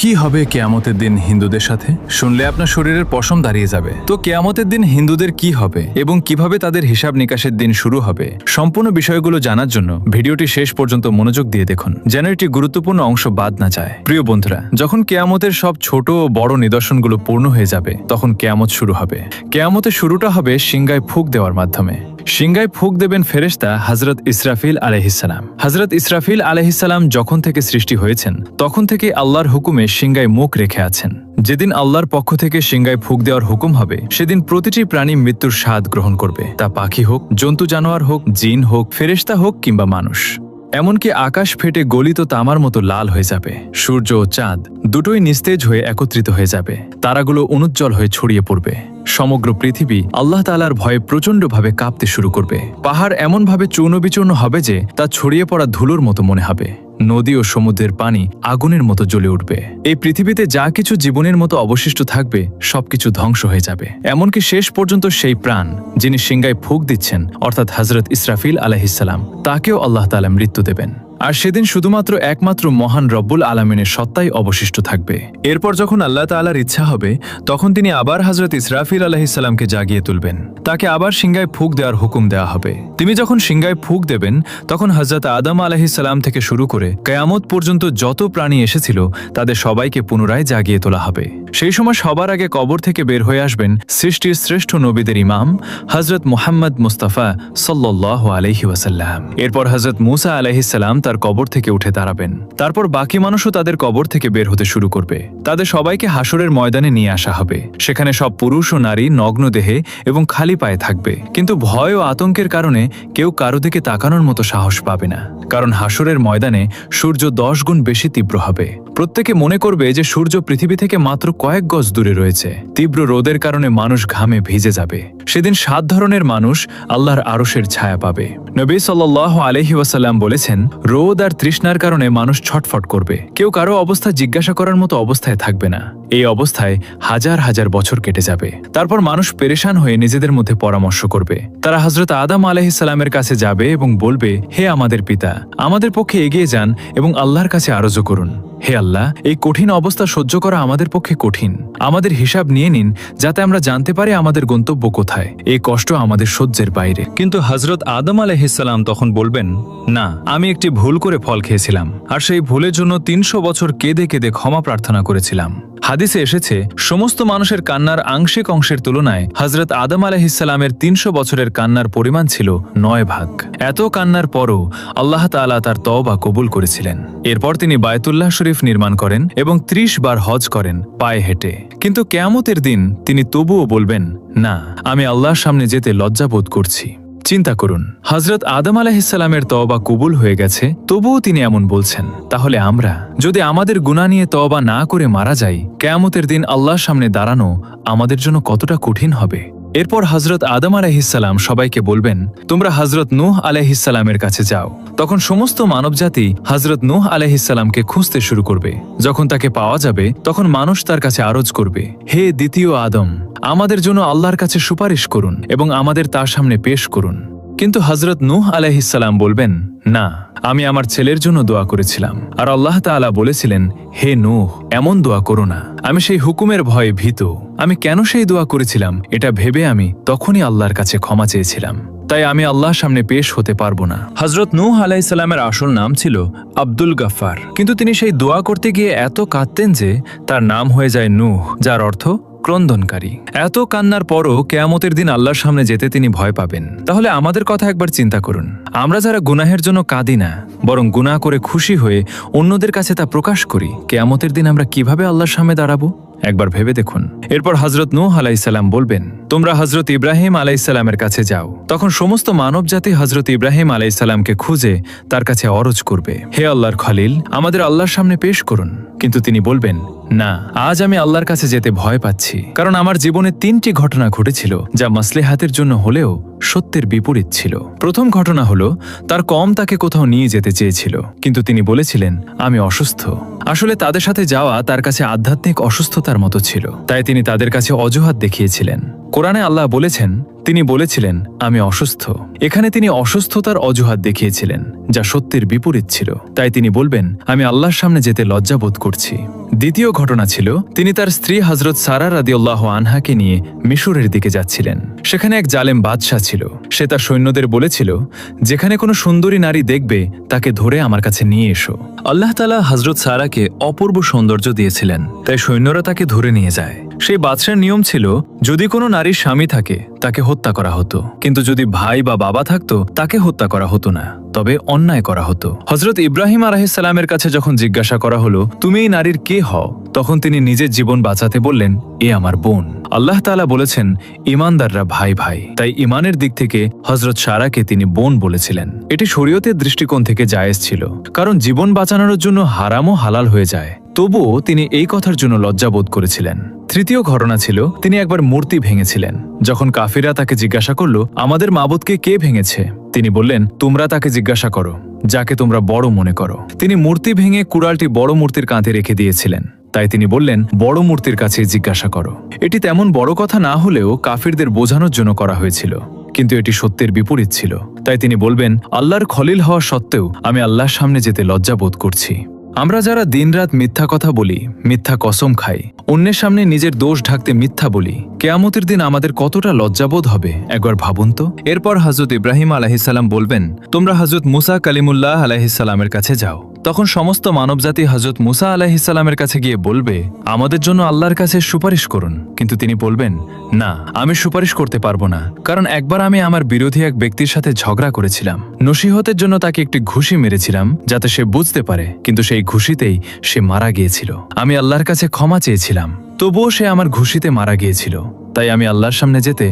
কি হবে কিয়ামতের দিন হিন্দুদের সাথে? শুনলে আপনার শরীরের পশম দাঁড়িয়ে যাবে। তো কিয়ামতের দিন হিন্দুদের কি হবে এবং কিভাবে তাদের হিসাব নিকাশের দিন শুরু হবে, সম্পূর্ণ বিষয়গুলো জানার জন্য ভিডিওটি শেষ পর্যন্ত মনোযোগ দিয়ে দেখুন, যেন এটি গুরুত্বপূর্ণ অংশ বাদ না যায়। প্রিয় বন্ধুরা, যখন কিয়ামতের সব ছোট ও বড় নিদর্শনগুলো পূর্ণ হয়ে যাবে, তখন কিয়ামত শুরু হবে। কিয়ামতের শুরুটা হবে সিংগায় ফুঁক দেওয়ার মাধ্যমে। সিংগায় ফুঁক দেবেন ফেরেশতা হযরত ইসরাফিল আলাইহিসসালাম। হযরত ইসরাফিল আলাইহিসসালাম যখন থেকে সৃষ্টি হয়েছেন, তখন থেকে আল্লাহর হুকুমে সিংগায় মুখ রেখে আছেন। যেদিন আল্লাহর পক্ষ থেকে সিংগায় ফুঁক দেওয়ার হুকুম হবে, সেদিন প্রতিটি প্রাণী মৃত্যুর স্বাদ গ্রহণ করবে। তা পাখি হোক, জন্তু জানোয়ার হোক, জিন হোক, ফেরেশতা হোক কিংবা মানুষ। এমনকি আকাশ ফেটে গলিত তামার মতো লাল হয়ে যাবে। সূর্য ও চাঁদ দুটোই নিস্তেজ হয়ে একত্রিত হয়ে যাবে। তারাগুলো অনুজ্জ্বল হয়ে ছড়িয়ে পড়বে। সমগ্র পৃথিবী আল্লাহ তাআলার ভয়ে প্রচণ্ডভাবে কাঁপতে শুরু করবে। পাহাড় এমনভাবে চূর্ণবিচূর্ণ হবে যে তা ছড়িয়ে পড়া ধুলোর মতো মনে হবে। নদী ও সমুদ্রের পানি আগুনের মতো জ্বলে উঠবে। এই পৃথিবীতে যা কিছু জীবনের মতো অবশিষ্ট থাকবে, সবকিছু ধ্বংস হয়ে যাবে। এমনকি শেষ পর্যন্ত সেই প্রাণ যিনি সিংগায় ফুঁক দিচ্ছেন, অর্থাৎ হযরত ইসরাফিল আলাইহিসসালাম, তাকেও আল্লাহ তাআলা মৃত্যু দেবেন। আর সেদিন শুধুমাত্র একমাত্র মহান রব্বুল আলামিনের সত্তাই অবশিষ্ট থাকবে। এরপর যখন আল্লাহ তাআলার ইচ্ছা হবে, তখন তিনি আবার হযরত ইসরাফিল আলাইহিসসালামকে জাগিয়ে তুলবেন। তাকে আবার সিংগায় ফুঁক দেওয়ার হুকুম দেওয়া হবে। তিনি যখন সিংগায় ফুঁক দেবেন, তখন হযরত আদম আলাইহিসসালাম থেকে শুরু করে কিয়ামত পর্যন্ত যত প্রাণী এসেছিল, তাদের সবাইকে পুনরায় জাগিয়ে তোলা হবে। সেই সময় সবার আগে কবর থেকে বের হয়ে আসবেন সৃষ্টির শ্রেষ্ঠ নবীদের ইমাম হযরত মুহাম্মদ মুস্তাফা সাল্লাল্লাহু আলাইহি ওয়াসাল্লাম। এরপর হযরত মূসা আলাইহিসসালাম তার কবর থেকে উঠে দাঁড়াবেন। তারপর বাকি মানুষও তাদের কবর থেকে বের হতে শুরু করবে। তাদের সবাইকে হাসরের ময়দানে নিয়ে আসা হবে। সেখানে সব পুরুষ ও নারী নগ্ন দেহে এবং খালি পায়ে থাকবে। কিন্তু ভয় ও আতঙ্কের কারণে কেউ কারো দিকে তাকানোর মতো সাহস পাবে না, কারণ হাসরের ময়দানে সূর্য 10 গুণ বেশি তীব্র হবে। প্রত্যেকে মনে করবে যে সূর্য পৃথিবী থেকে মাত্র কয়েক গজ দূরে রয়েছে। তীব্র রোদের কারণে মানুষ ঘামে ভিজে যাবে। সেদিন 7 ধরনের মানুষ আল্লাহর আরশের ছায়া পাবে। নবী সাল্লাল্লাহু আলাইহি ওয়াসাল্লাম বলেছেন, রোদ আর তৃষ্ণার কারণে মানুষ ছটফট করবে। কেউ কারো অবস্থা জিজ্ঞাসা করার মতো অবস্থায় থাকবে না। এই অবস্থায় হাজার হাজার বছর কেটে যাবে। তারপর মানুষ পেরেশান হয়ে নিজেদের মধ্যে পরামর্শ করবে। তারা হযরত আদম আলাইহিসসালামের কাছে যাবে এবং বলবে, হে আমাদের পিতা, আমাদের পক্ষে এগিয়ে যান এবং আল্লাহর কাছে আরজু করুন। হে আল্লাহ, এই কঠিন অবস্থা সহ্য করা আমাদের পক্ষে কঠিন। আমাদের হিসাব নিয়ে নিন, যাতে আমরা জানতে পারি আমাদের গন্তব্য কোথায়। এই কষ্ট আমাদের সহ্যের বাইরে। কিন্তু হযরত আদম আলাইহিসসালাম তখন বলবেন, না, আমি একটি ভুল করে ফল খেয়েছিলাম, আর সেই ভুলের জন্য 300 বছর কেঁদে কেঁদে ক্ষমা প্রার্থনা করেছিলাম। হাদিসে এসেছে, সমস্ত মানুষের কান্নার আংশিক অংশের তুলনায় হযরত আদম আলাইহিসসালামের 300 বছরের কান্নার পরিমাণ ছিল 9 ভাগ। এত কান্নার পরও আল্লাহ তাআলা তার তওবা কবুল করেছিলেন। এরপর তিনি বায়তুল্লাহ শরীফ নির্মাণ করেন এবং 30 বার হজ করেন পায়ে হেঁটে। কিন্তু কিয়ামতের দিন তিনি তবুও বলবেন, না, আমি আল্লাহর সামনে যেতে লজ্জাবোধ করছি। চিন্তা করুন, হযরত আদম আলাইহিসসালামের তওবা কবুল হয়ে গেছে, তবুও তিনি এমন বলছেন। তাহলে আমরা যদি আমাদের গুনাহ নিয়ে তওবা না করে মারা যাই, কিয়ামতের দিন আল্লাহর সামনে দাঁড়ানো আমাদের জন্য কতটা কঠিন হবে। এরপর হযরত আদম আলাইহিসসালাম সবাইকে বলবেন, তোমরা হযরত নূহ আলাইহিসসালামের কাছে যাও। তখন সমস্ত মানবজাতি হযরত নূহ আলাইহিসসালামকে খুঁজতে শুরু করবে। যখন তাকে পাওয়া যাবে, তখন মানুষ তার কাছে আরজ করবে, হে দ্বিতীয় আদম, আমাদের জন্য আল্লাহর কাছে সুপারিশ করুন এবং আমাদের তার সামনে পেশ করুন। কিন্তু হযরত নূহ আলাইহিসসালাম বলবেন, না, আমি আমার ছেলের জন্য দোয়া করেছিলাম, আর আল্লাহ তাআলা বলেছিলেন, হে নূহ, এমন দোয়া করো না। আমি সেই হুকুমের ভয়ে ভীত। আমি কেন সেই দোয়া করেছিলাম, এটা ভেবে আমি তখনই আল্লাহর কাছে ক্ষমা চেয়েছিলাম। তাই আমি আল্লাহর সামনে পেশ হতে পারবো না। হযরত নূহ আলাইহিসসালামের আসল নাম ছিল আব্দুল গাফফার। কিন্তু তিনি সেই দোয়া করতে গিয়ে এত কাঁদতেন যে তার নাম হয়ে যায় নূহ, যার অর্থ ক্রন্দনকারী। এত কান্নার পরও কিয়ামতের দিন আল্লাহর সামনে যেতে তিনি ভয় পাবেন। তাহলে আমাদের কথা একবার চিন্তা করুন। আমরা যারা গুনাহের জন্য কাঁদি না, বরং গুনাহ করে খুশি হয়ে অন্যদের কাছে তা প্রকাশ করি, কিয়ামতের দিন আমরা কিভাবে আল্লাহর সামনে দাঁড়াবো, একবার ভেবে দেখুন। এরপর হযরত নূহ আলাইহিসসালাম বলবেন, তোমরা হযরত ইব্রাহিম আলাইহিসসালামের কাছে যাও। তখন সমস্ত মানবজাতি হযরত ইব্রাহিম আলাইহিসসালামকে খুঁজে তার কাছে অরজ করবে, হে আল্লাহর খলিল, আমাদের আল্লাহর সামনে পেশ করুন। কিন্তু তিনি বলবেন, না, আজ আমি আল্লাহর কাছে যেতে ভয় পাচ্ছি, কারণ আমার জীবনে 3টি ঘটনা ঘটেছিল যা মাসলেহাতের জন্য হলেও সত্যের বিপরীত ছিল। প্রথম ঘটনা হলো, তার কম তাকে কোথাও নিয়ে যেতে চেয়েছিল, কিন্তু তিনি বলেছিলেন, আমি অসুস্থ। আসলে তাদের সাথে যাওয়া তার কাছে আধ্যাত্মিক অসুস্থতার মতো ছিল, তাই তিনি তাদের কাছে অজুহাত দেখিয়েছিলেন। কোরআনে আল্লাহ বলেছেন, তিনি বলেছিলেন আমি অসুস্থ। এখানে তিনি অসুস্থতার অজুহাত দেখিয়েছিলেন, যা সত্যের বিপরীত ছিল। তাই তিনি বলবেন আমি আল্লাহর সামনে যেতে লজ্জাবোধ করছি। দ্বিতীয় ঘটনা ছিল তিনি তার স্ত্রী হযরত সারা রাদিয়াল্লাহু আনহাকে নিয়ে মিশরের দিকে যাচ্ছিলেন। সেখানে এক জালেম বাদশাহ ছিল। সে তার সৈন্যদের বলেছিল, যেখানে কোনো সুন্দরী নারী দেখবে তাকে ধরে আমার কাছে নিয়ে এসো। আল্লাহ তাআলা হযরত সারাকে অপূর্ব সৌন্দর্য দিয়েছিলেন, তাই সৈন্যরা তাকে ধরে নিয়ে যায়। সেই বাদশার নিয়ম ছিল যদি কোনো নারীর স্বামী থাকে তাকে হত্যা করা হতো, কিন্তু যদি ভাই বা বাবা থাকতো তাকে হত্যা করা হতো না, তবে অন্যায় করা হতো। হযরত ইব্রাহিম আলাইহিস সালামের কাছে যখন জিজ্ঞাসা করা হলো তুমি এই নারীর কে হও, তখন তিনি নিজের জীবন বাঁচাতে বললেন এ আমার বোন। আল্লাহ তাআলা বলেছেন ঈমানদাররা ভাই ভাই, তাই ঈমানের দিক থেকে হযরত সারাকে তিনি বোন বলেছিলেন। এটি শরীয়তের দৃষ্টিকোণ থেকে জায়েজ ছিল, কারণ জীবন বাঁচানোর জন্য হারামও হালাল হয়ে যায়। তবুও তিনি এই কথার জন্য লজ্জাবোধ করেছিলেন। তৃতীয় ঘটনা ছিল তিনি একবার মূর্তি ভেঙেছিলেন। যখন কাফিরা তাকে জিজ্ঞাসা করল আমাদের মাবুদকে কে ভেঙেছে, তিনি বললেন তোমরা তাকে জিজ্ঞাসা করো যাকে তোমরা বড় মনে করো। তিনি মূর্তি ভেঙে কুড়ালটি বড় মূর্তির কাঁধে রেখে দিয়েছিলেন, তাই তিনি বললেন বড় মূর্তির কাছে জিজ্ঞাসা করো। এটি তেমন বড় কথা না হলেও কাফিরদের বোঝানোর জন্য করা হয়েছিল, কিন্তু এটি সত্যের বিপরীত ছিল। তাই তিনি বলবেন আল্লাহর খলিল হওয়া সত্ত্বেও আমি আল্লাহর সামনে যেতে লজ্জাবোধ করছি। আমরা যারা দিনরাত মিথ্যা কথা বলি, মিথ্যা কসম খাই, অন্যের সামনে নিজের দোষ ঢাকতে মিথ্যা বলি, কিয়ামতের দিন আমাদের কতটা লজ্জাবোধ হবে একবার ভাবুন তো। এরপর হযরত ইব্রাহিম আলাইহিস সালাম বলবেন তোমরা হযরত মুসা কালিমুল্লাহ আলাইহিস সালামের কাছে যাও। তখন সমস্ত মানবজাতি হযরত মুসা আলাইহিস সালামের কাছে গিয়ে বলবে আমাদের জন্য আল্লাহর কাছে সুপারিশ করুন। কিন্তু তিনি বলবেন না, আমি সুপারিশ করতে পারবো না, কারণ একবার আমি আমার বিরোধী এক ব্যক্তির সাথে ঝগড়া করেছিলাম। নসিহতের জন্য তাকে একটি ঘুষি মেরেছিলাম যাতে সে বুঝতে পারে, কিন্তু সেই ঘুষিতেই সে মারা গিয়েছিল। আমি আল্লাহর কাছে ক্ষমা চেয়েছিলাম, তবুও সে আমার ঘুষিতে মারা গিয়েছিল, তাই আমি আল্লাহর সামনে যেতে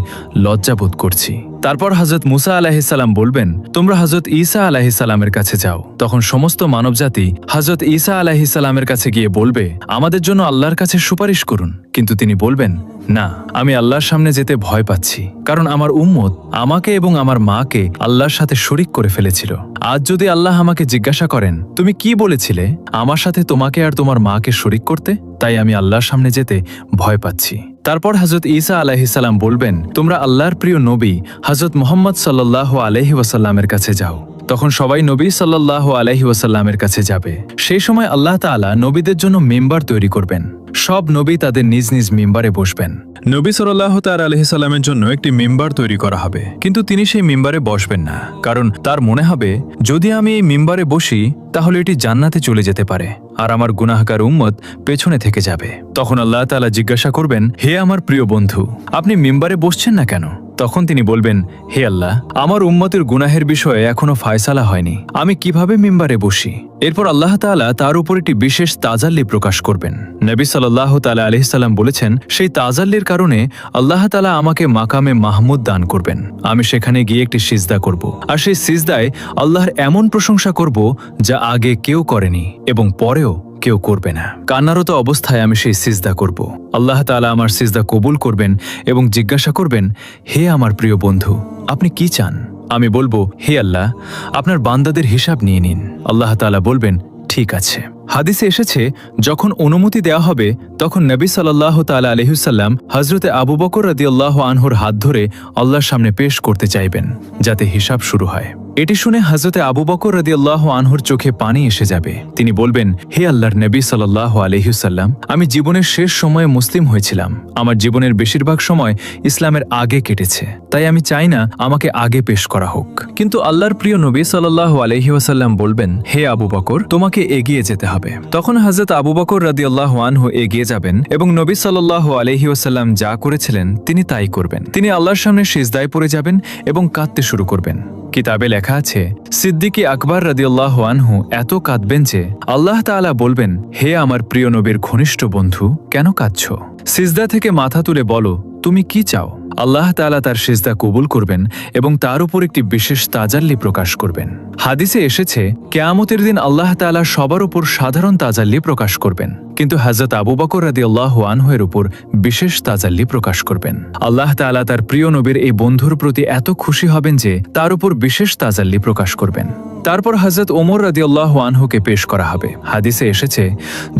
লজ্জাবোধ করছি। তারপর হযরত মুসা আলাইহিস সালাম বলবেন তোমরা হযরত ঈসা আলাইহিস সালামের কাছে যাও। তখন সমস্ত মানবজাতি হযরত ঈসা আলাইহিস সালামের কাছে গিয়ে বলবে আমাদের জন্য আল্লাহর কাছে সুপারিশ করুন। কিন্তু তিনি বলবেন না, আমি আল্লাহর সামনে যেতে ভয় পাচ্ছি, কারণ আমার উম্মত আমাকে এবং আমার মাকে আল্লাহর সাথে শরিক করে ফেলেছিল। আজ যদি আল্লাহ আমাকে জিজ্ঞাসা করেন তুমি কি বলেছিলে আমার সাথে তোমাকে আর তোমার মাকে শরিক করতে, তাই আমি আল্লাহর সামনে যেতে ভয় পাচ্ছি। তারপর হযরত ঈসা আলাইহিস সালাম বলবেন তোমরা আল্লাহর প্রিয় নবী হযরত মুহাম্মদ সাল্লাল্লাহু আলাইহি ওয়াসাল্লামের কাছে যাও। তখন সবাই নবী সাল্লাল্লাহু আলাইহি ওয়াসাল্লামের কাছে যাবে। সেই সময় আল্লাহ তাআলা নবীদের জন্য মিম্বার তৈরি করবেন। সব নবী তাদের নিজ নিজ মিম্বারে বসবেন। নবী সাল্লাল্লাহু তাআলা আলাইহি সাল্লামের জন্য একটি মিম্বার তৈরি করা হবে, কিন্তু তিনি সেই মিম্বারে বসবেন না, কারণ তার মনে হবে যদি আমি এই মিম্বারে বসি তাহলে এটি জান্নাতে চলে যেতে পারে আর আমার গুনাহগার উম্মত পেছনে থেকে যাবে। তখন আল্লাহ তাআলা জিজ্ঞাসা করবেন হে আমার প্রিয় বন্ধু, আপনি মিম্বারে বসছেন না কেন? তখন তিনি বলবেন হে আল্লাহ, আমার উম্মতের গুনাহের বিষয়ে এখনো ফায়সালা হয়নি, আমি কিভাবে মিম্বারে বসি? এরপর আল্লাহ তাআলা তার উপর একটি বিশেষ তাজাল্লি প্রকাশ করবেন। নবী সাল্লাল্লাহু তাআলা আলাইহিস সালাম বলেছেন সেই তাজাল্লির কারণে আল্লাহ তাআলা আমাকে মাকামে মাহমুদ দান করবেন। আমি সেখানে গিয়ে একটি সিজদা করব, আর সেই সিজদায় আল্লাহর এমন প্রশংসা করব যা আগে কেউ করেনি এবং পরেও কেউ করবে না। কান্নারত অবস্থায় আমি সেই সিজদা করব। আল্লাহ তাআলা আমার সিজদা কবুল করবেন এবং জিজ্ঞাসা করবেন হে আমার প্রিয় বন্ধু, আপনি কি চান? আমি বলবো হে আল্লাহ, আপনার বান্দাদের হিসাব নিয়ে নিন। আল্লাহ তাআলা বলবেন ঠিক আছে। হাদিসে এসেছে যখন অনুমতি দেওয়া হবে তখন নবী সাল্লাল্লাহু তাআলা আলাইহি ওয়াসাল্লাম হযরতে আবু বকর রাদিয়াল্লাহু আনহুর হাত ধরে আল্লাহর সামনে পেশ করতে চাইবেন যাতে হিসাব শুরু হয়। এটি শুনে হযরতে আবু বকর রাদিয়াল্লাহু আনহুর চোখে পানি এসে যাবে। তিনি বলবেন হে আল্লাহর নবী সাল্লাল্লাহু আলাইহি ওয়াসাল্লাম, আমি জীবনের শেষ সময়ে মুসলিম হয়েছিলাম। আমার জীবনের বেশিরভাগ সময় ইসলামের আগে কেটেছে, তাই আমি চাই না আমাকে আগে পেশ করা হোক। কিন্তু আল্লাহর প্রিয় নবী সাল্লাল্লাহু আলাইহি ওয়াসাল্লাম বলবেন হে আবু বকর, তোমাকে এগিয়ে যেতে হবে। তখন হযরত আবু বকর রাদিয়াল্লাহু আনহু এগিয়ে যাবেন এবং নবী সাল্লাল্লাহু আলাইহি ওয়াসাল্লাম যা করেছিলেন তিনি তাই করবেন। তিনি আল্লাহর সামনে সিজদায় পড়ে যাবেন এবং কাঁদতে শুরু করবেন। কিতাবে লেখা আছে সিদ্দিক আকবর রাদিয়াল্লাহু আনহু এত কাঁদবেন যে আল্লাহ তাআলা বলবেন হে আমার প্রিয় নবীর ঘনিষ্ঠ বন্ধু, কেন কাঁদছো? সিজদা থেকে মাথা তুলে বলো তুমি কি চাও? আল্লাহ তাআলা তার সিজদা কবুল করবেন এবং তার উপর একটি বিশেষ তাজাল্লি প্রকাশ করবেন। হাদিসে এসেছে কিয়ামতের দিন আল্লাহ তাআলা সবার উপর সাধারণ তাজাল্লি প্রকাশ করবেন, কিন্তু হযরত আবু বকর রাদিয়াল্লাহু আনহু এর উপর বিশেষ তাজাল্লি প্রকাশ করবেন। আল্লাহ তাআলা তার প্রিয় নবীর এই বন্ধুর প্রতি এত খুশি হবেন যে তার উপর বিশেষ তাজাল্লি প্রকাশ করবেন। তারপর হযরত ওমর রাদিয়াল্লাহু আনহুকে পেশ করা হবে। হাদিসে এসেছে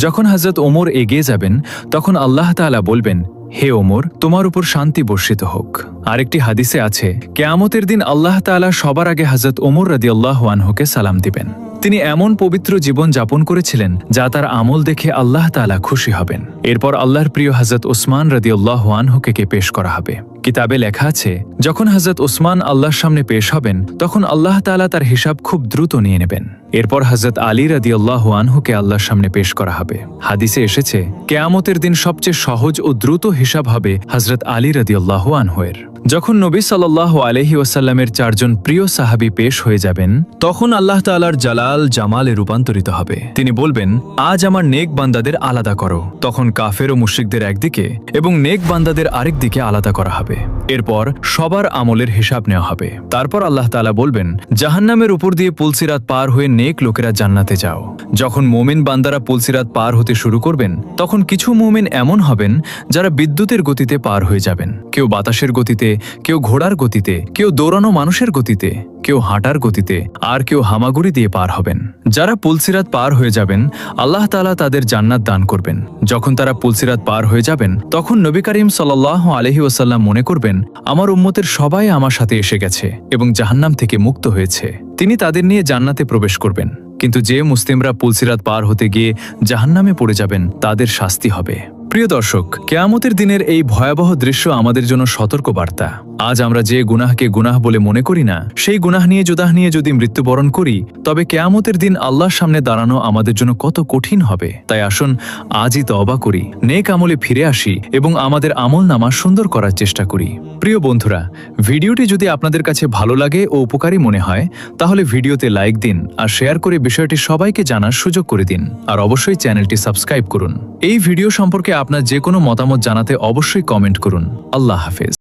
যখন হযরত ওমর এগিয়ে যাবেন তখন আল্লাহ তাআলা বলবেন হে ওমর, তোমার উপর শান্তি বর্ষিত হোক। আরেকটি হাদিসে আছে, কেয়ামতের দিন আল্লাহ তাআলা সবার আগে হযরত ওমর রাদিয়াল্লাহু আনহুকে সালাম দিবেন। তিনি এমন পবিত্র জীবন যাপন করেছিলেন যা তার আমল দেখে আল্লাহ তাআলা খুশি হবেন। এরপর আল্লাহর প্রিয় হযরত ওসমান রাদিয়াল্লাহু আনহুকে পেশ করা হবে। কিতাবে লেখা আছে, যখন হযরত ওসমান আল্লাহর সামনে পেশ হবেন তখন আল্লাহ তাআলা তার হিসাব খুব দ্রুত নিয়ে নেবেন। এরপর হযরত আলী রাদিয়াল্লাহু আনহুকে আল্লাহর সামনে পেশ করা হবে। হাদিসে এসেছে, কিয়ামতের দিন সবচেয়ে সহজ ও দ্রুত হিসাব হবে হযরত আলী রাদিয়াল্লাহু আনহুয়ের। যখন নবী সাল্লাল্লাহু আলাইহি ওয়াসাল্লামের 4 জন প্রিয় সাহাবী পেশ হয়ে যাবেন, তখন আল্লাহ তাআলার জালাল জামালে রূপান্তরিত হবে। তিনি বলবেন, আজ আমার নেক বান্দাদের আলাদা করো। তখন কাফের ও মুশরিকদের একদিকে এবং নেক বান্দাদের আরেক দিকে আলাদা করা হবে। এরপর সবার আমলের হিসাব নেওয়া হবে। তারপর আল্লাহ তাআলা বলবেন, জাহান্নামের উপর দিয়ে পুলসিরাত পার হয়ে নেক লোকেরা জান্নাতে যাও। যখন মুমিন বান্দারা পুলসিরাত পার হতে শুরু করবেন, তখন কিছু মুমিন এমন হবেন যারা বিদ্যুতের গতিতে পার হয়ে যাবেন। কেউ বাতাসের গতিতে, কেউ ঘোড়ার গতিতে, কেউ দৌড়ানো মানুষের গতিতে, কেউ হাঁটার গতিতে, আর কেউ হামাগুড়ি দিয়ে পার হবেন। যারা পুলসিরাত পার হয়ে যাবেন, আল্লাহ তাআলা তাদের জান্নাত দান করবেন। যখন তারা পুলসিরাত পার হয়ে যাবেন, তখন নবী করিম সাল্লাল্লাহু আলাইহি ওয়াসাল্লাম মনে করবেন, আমার উম্মতের সবাই আমার সাথে এসে গেছে এবং জাহান্নাম থেকে মুক্ত হয়েছে। তিনি তাদের নিয়ে জান্নাতে প্রবেশ করবেন। কিন্তু যে মুসলিমরা পুলসিরাত পার হতে গিয়ে জাহান্নামে পড়ে যাবেন, তাদের শাস্তি হবে। প্রিয় দর্শক, কিয়ামতের দিনের এই ভয়াবহ দৃশ্য আমাদের জন্য সতর্ক বার্তা। আজ আমরা যে গুনাহকে গুনাহ বলে মনে করি না, সেই গুনাহ নিয়ে যদি মৃত্যুবরণ করি, তবে কিয়ামতের দিন আল্লাহর সামনে দাঁড়ানো আমাদের জন্য কত কঠিন হবে। তাই আসুন আজই তওবা করি, নেক আমলে ফিরে আসি এবং আমাদের আমলনামা সুন্দর করার চেষ্টা করি। প্রিয় বন্ধুরা, ভিডিওটি যদি আপনাদের কাছে ভালো লাগে ও উপকারী মনে হয়, তাহলে ভিডিওতে লাইক দিন আর শেয়ার করে বিষয়টি সবাইকে জানার সুযোগ করে দিন। আর অবশ্যই চ্যানেলটি সাবস্ক্রাইব করুন। এই ভিডিও সম্পর্কে আপনার যে কোনো মতামত জানাতে অবশ্যই কমেন্ট করুন। আল্লাহ হাফেজ।